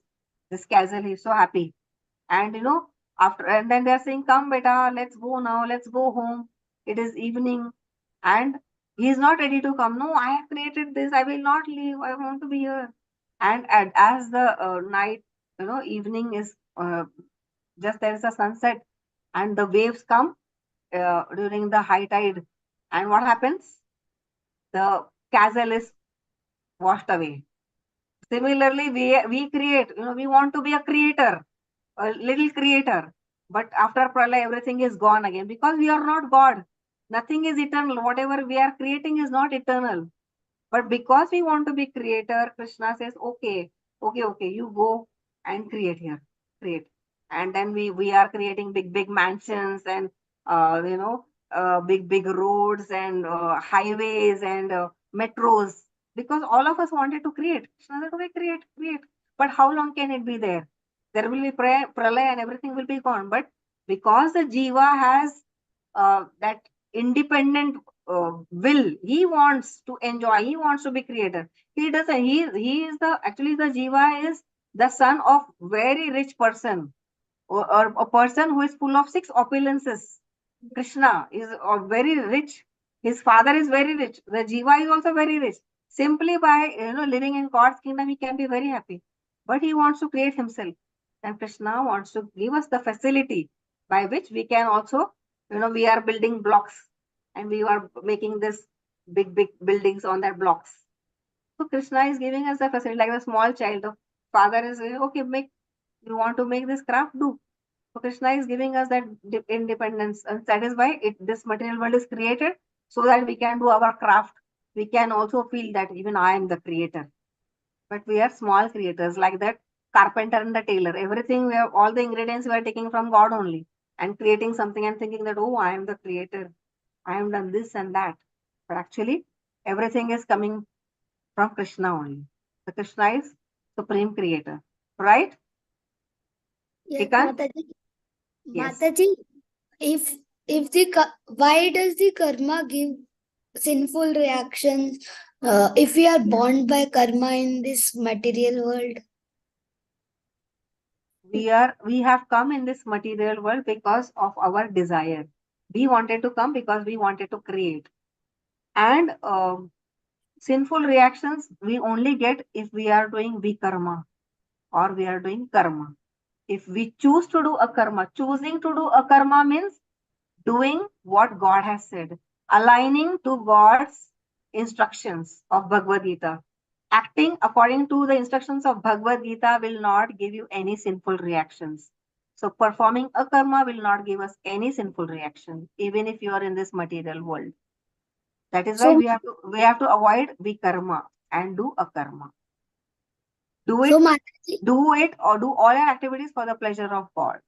castle. He's so happy. And after, and then they're saying, come, beta, let's go now, let's go home. It is evening. And he's not ready to come. No, I have created this. I will not leave. I want to be here. And as the night, evening is just there is a sunset, and the waves come during the high tide. And what happens? The castle is washed away. Similarly, we create, we want to be a creator, a little creator. But after Pralay, everything is gone again because we are not God. Nothing is eternal. Whatever we are creating is not eternal. But because we want to be creator, Krishna says, okay, you go and create here, create. And then we are creating big mansions, and big roads, and highways, and metros, because all of us wanted to create. Krishna said, okay, create. But how long can it be there? There will be pralay and everything will be gone. But because the jiva has that independent will, he wants to enjoy, he wants to be creator. He doesn't, he is the, actually the jiva is the son of very rich person, or a person who is full of six opulences. Krishna is very rich. His father is very rich. The jiva is also very rich. Simply by living in God's kingdom, he can be very happy. But he wants to create himself. And Krishna wants to give us the facility by which we can also, we are building blocks, and we are making this big buildings on that blocks. So Krishna is giving us the facility, like a small child. The father is saying, okay, you want to make this craft, do. So Krishna is giving us that independence, and that is why this material world is created, so that we can do our craft. We can also feel that even I am the creator. But we are small creators, like that carpenter and the tailor. Everything, we have all the ingredients we are taking from God only, and creating something and thinking that, oh, I am the creator. I am done this and that. But actually, everything is coming from Krishna only. The Krishna is supreme creator, right? Yes, Shrikant? Mataji. Yes. Mataji, if why does the karma give sinful reactions if we are bound by karma in this material world? We have come in this material world because of our desire. We wanted to come because we wanted to create. And sinful reactions we only get if we are doing vikarma, or we are doing karma. If we choose to do a karma, choosing to do a karma means doing what God has said, aligning to God's instructions of Bhagavad Gita. Acting according to the instructions of Bhagavad Gita will not give you any sinful reactions. So performing a karma will not give us any sinful reaction, even if you are in this material world. That is why So, we have to avoid vikarma and do a karma. Do so it, Mataji, do it, or do all your activities for the pleasure of God.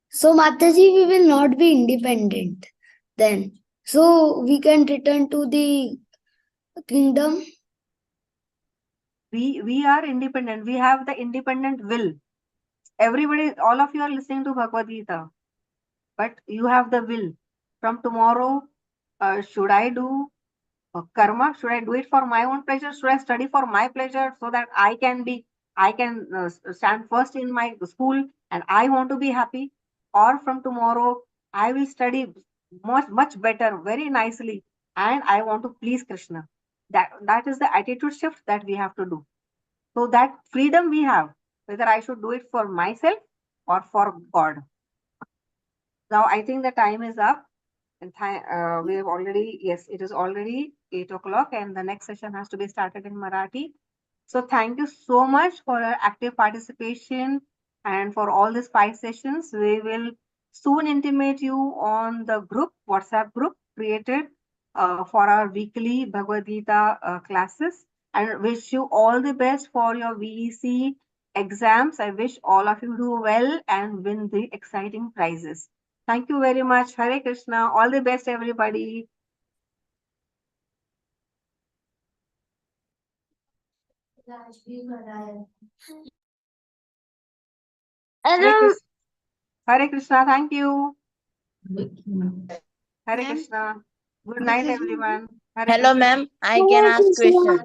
so Mataji, we will not be independent then. So we can return to the kingdom. We are independent. We have the independent will. Everybody, all of you are listening to Bhagavad Gita, but you have the will. From tomorrow, should I do karma? Should I do it for my own pleasure? Should I study for my pleasure, so that I can stand first in my school and I want to be happy? Or from tomorrow, I will study much better, very nicely, and I want to please Krishna. That is the attitude shift that we have to do. So that freedom we have, whether I should do it for myself or for God. Now I think the time is up. And we have already, yes, it is already 8 o'clock, and the next session has to be started in Marathi. So thank you so much for your active participation and for all these 5 sessions. We will soon intimate you on the group, WhatsApp group created for our weekly Bhagavad Gita classes, and wish you all the best for your VEC exams. I wish all of you do well and win the exciting prizes. Thank you very much. Hare Krishna. All the best, everybody. Hare Krishna. Hare Krishna. Thank you. Hare Ma'am. Krishna. Good night, everyone. Hare Hello, Krishna. ma'am. I can ask question.